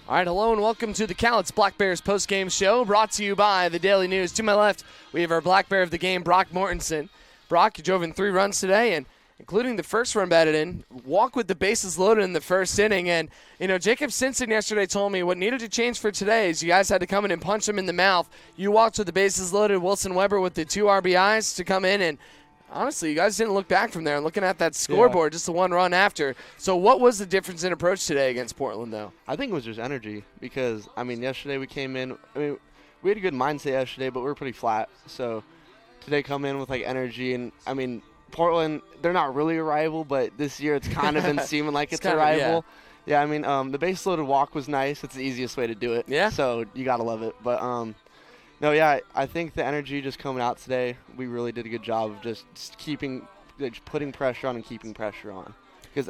All right, hello and welcome to the Cowlitz Black Bears postgame show, brought to you by the Daily News. To my left, we have our Black Bear of the game, Broc Mortensen. Broc, you drove in 3 runs today, and including the first run batted in, walk with the bases loaded in the first inning. And, Jacob Stinson yesterday told me what needed to change for today is you guys had to come in and punch him in the mouth. You walked with the bases loaded, Wilson Weber with the 2 RBIs to come in, and honestly, you guys didn't look back from there. Looking at that scoreboard, just the 1 run after. So what was the difference in approach today against Portland, though? I think it was just energy because, yesterday we came in. We had a good mindset yesterday, but we were pretty flat. So today come in with, energy. And, Portland, they're not really a rival, but this year it's kind of been seeming like it's a rival. Yeah, the base-loaded walk was nice. It's the easiest way to do it. Yeah. So you got to love it. But, I think the energy just coming out today, we really did a good job of just putting pressure on and keeping pressure on.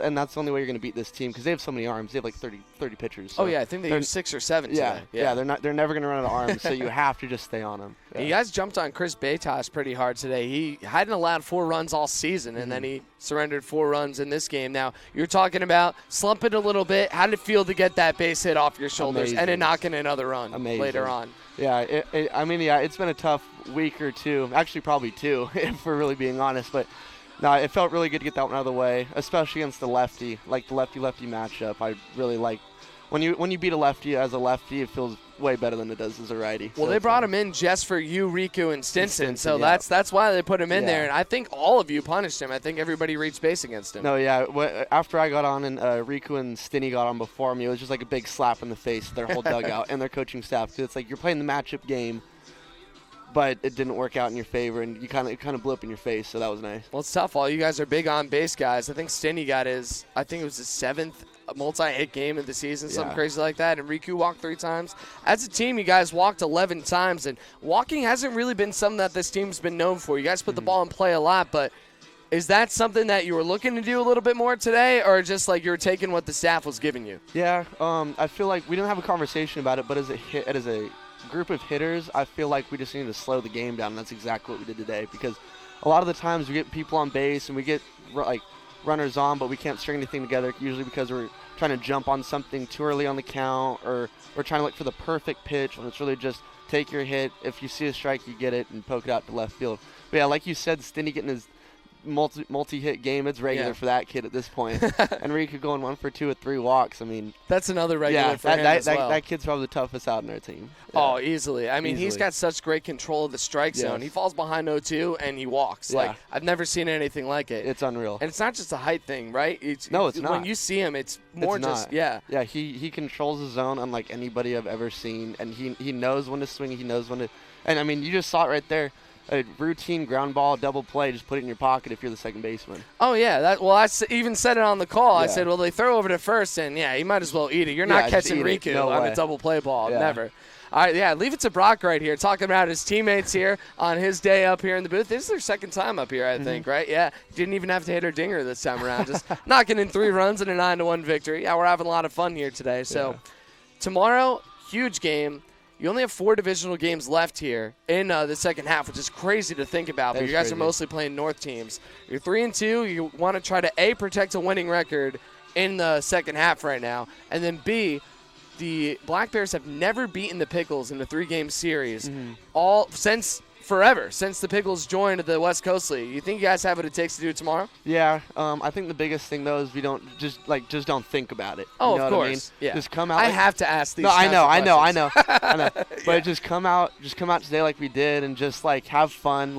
And that's the only way you're going to beat this team because they have so many arms. They have 30 pitchers. So I think they use 6 or 7 today. Yeah, they're never going to run out of arms, so you have to just stay on them. Yeah. You guys jumped on Chris Beitas pretty hard today. He hadn't allowed 4 runs all season, and then he surrendered 4 runs in this game. Now, you're talking about slumping a little bit. How did it feel to get that base hit off your shoulders and then knocking another run later on? Yeah, it's been a tough week or two. Actually, probably 2, if we're really being honest, but no, it felt really good to get that one out of the way, especially against the lefty, like the lefty-lefty matchup. I really like when you beat a lefty as a lefty, it feels way better than it does as a righty. Well, they brought him in just for you, Riku, and Stinson, so that's why they put him in there. And I think all of you punished him. I think everybody reached base against him. No, after I got on and Riku and Stinny got on before me, it was just like a big slap in the face to their whole dugout and their coaching staff. Because it's like you're playing the matchup game, but it didn't work out in your favor, and it kind of blew up in your face, so that was nice. Well, it's tough. All you guys are big on-base guys. I think Stinny got his 7th multi-hit game of the season, something crazy like that, and Riku walked 3 times. As a team, you guys walked 11 times, and walking hasn't really been something that this team's been known for. You guys put the ball in play a lot, but is that something that you were looking to do a little bit more today, or just like you were taking what the staff was giving you? Yeah, I feel like we didn't have a conversation about it, but as a group of hitters, I feel like we just need to slow the game down, and that's exactly what we did today, because a lot of the times we get people on base and we get runners on, but we can't string anything together, usually because we're trying to jump on something too early on the count, or we're trying to look for the perfect pitch when it's really just take your hit. If you see a strike, you get it and poke it out to left field. But yeah, like you said, Stinny getting his multi-hit game, it's regular for that kid at this point. And Riku going 1 for 2 with 3 walks. That's another regular for him as well. That kid's probably the toughest out in our team. Yeah. Oh, easily. He's got such great control of the strike zone. He falls behind 0-2 and he walks. Yeah. I've never seen anything like it. It's unreal. And it's not just a height thing, right? It's not. When you see him, it's more Yeah, he controls the zone unlike anybody I've ever seen, and he knows when to swing. He knows when to. And you just saw it right there. A routine ground ball, double play, just put it in your pocket if you're the second baseman. Oh, yeah. I even said it on the call. I said, well, they throw over to first, and, you might as well eat it. You're not catching Riku on a double play ball. Yeah. Never. All right, leave it to Broc right here, talking about his teammates here on his day up here in the booth. This is their second time up here, I think, right? Yeah, didn't even have to hit a dinger this time around. Just knocking in 3 runs and a 9-1 victory. Yeah, we're having a lot of fun here today. So tomorrow, huge game. You only have 4 divisional games left here in the second half, which is crazy to think about. But you guys are mostly playing North teams. You're 3-2. You want to try to, A, protect a winning record in the second half right now, and then, B, the Black Bears have never beaten the Pickles in a 3-game series since the Pickles joined the West Coast League. You think you guys have what it takes to do it tomorrow? Yeah, I think the biggest thing though is we don't just don't think about it. Oh, you know of course. What I mean? Yeah. Just come out. I have to ask these. No, I know. Yeah. But just come out today like we did, and just have fun,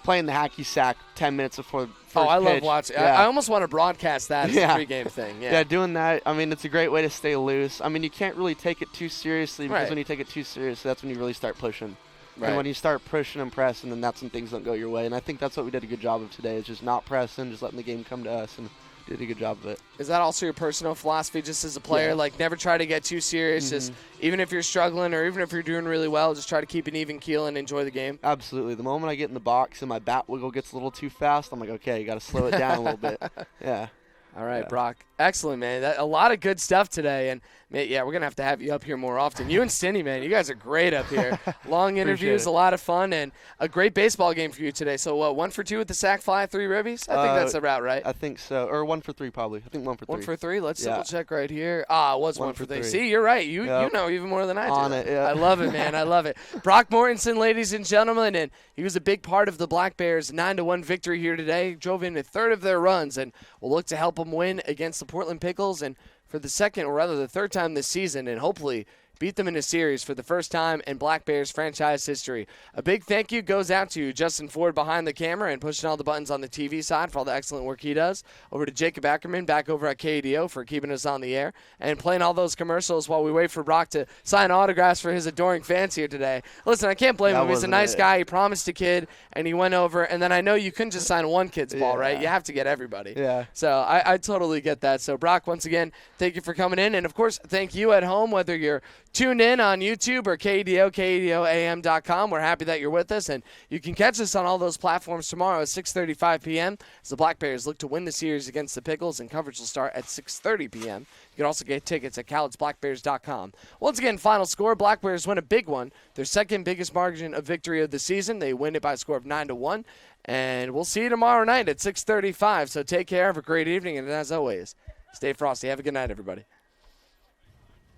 playing the hacky sack 10 minutes before first pitch. I love watching. Yeah. I almost want to broadcast that as a 3-game thing. Yeah. Doing that. It's a great way to stay loose. You can't really take it too seriously because when you take it too seriously, that's when you really start pushing. Right. And when you start pushing and pressing, then that's when things don't go your way. And I think that's what we did a good job of today, is just not pressing, just letting the game come to us, and did a good job of it. Is that also your personal philosophy just as a player? Never try to get too serious. Just even if you're struggling or even if you're doing really well, just try to keep an even keel and enjoy the game? Absolutely. The moment I get in the box and my bat wiggle gets a little too fast, I'm like, okay, you got to slow it down a little bit. Yeah. All right, Broc. Excellent, man. A lot of good stuff today. And, man, yeah, we're going to have you up here more often. You and Stinny, man, you guys are great up here. Long interviews, a lot of fun, and a great baseball game for you today. So, what, 1 for 2 with the sack fly, 3 ribbies? I think that's the route, right? I think so. Or 1 for 3, probably. I think 1 for 3. 1 for 3? Let's double check right here. It was 1 for 3. See, you're right. You know even more than I do. On it, yeah. I love it, man. I love it. Broc Mortensen, ladies and gentlemen, and he was a big part of the Black Bears' 9-1 victory here today. Drove in a third of their runs, and will look to help them win against the Portland Pickles, and for the second, or rather the third time this season, and hopefully beat them in a series for the first time in Black Bears franchise history. A big thank you goes out to Justin Ford behind the camera and pushing all the buttons on the TV side for all the excellent work he does. Over to Jacob Ackerman back over at KDO for keeping us on the air and playing all those commercials while we wait for Broc to sign autographs for his adoring fans here today. Listen, I can't blame him. He's a nice guy. He promised a kid, and he went over. And then I know you couldn't just sign one kid's ball, right? You have to get everybody. Yeah. So I totally get that. So, Broc, once again, thank you for coming in. And, of course, thank you at home, whether you're tuned in on YouTube or KDOAM.com. We're happy that you're with us, and you can catch us on all those platforms tomorrow at 6:35 p.m. as the Black Bears look to win the series against the Pickles, and coverage will start at 6:30 p.m. You can also get tickets at CowlettsBlackBears.com. Once again, final score, Black Bears win a big one, their second biggest margin of victory of the season. They win it by a score of 9-1, and we'll see you tomorrow night at 6:35. So take care, have a great evening, and as always, stay frosty. Have a good night, everybody.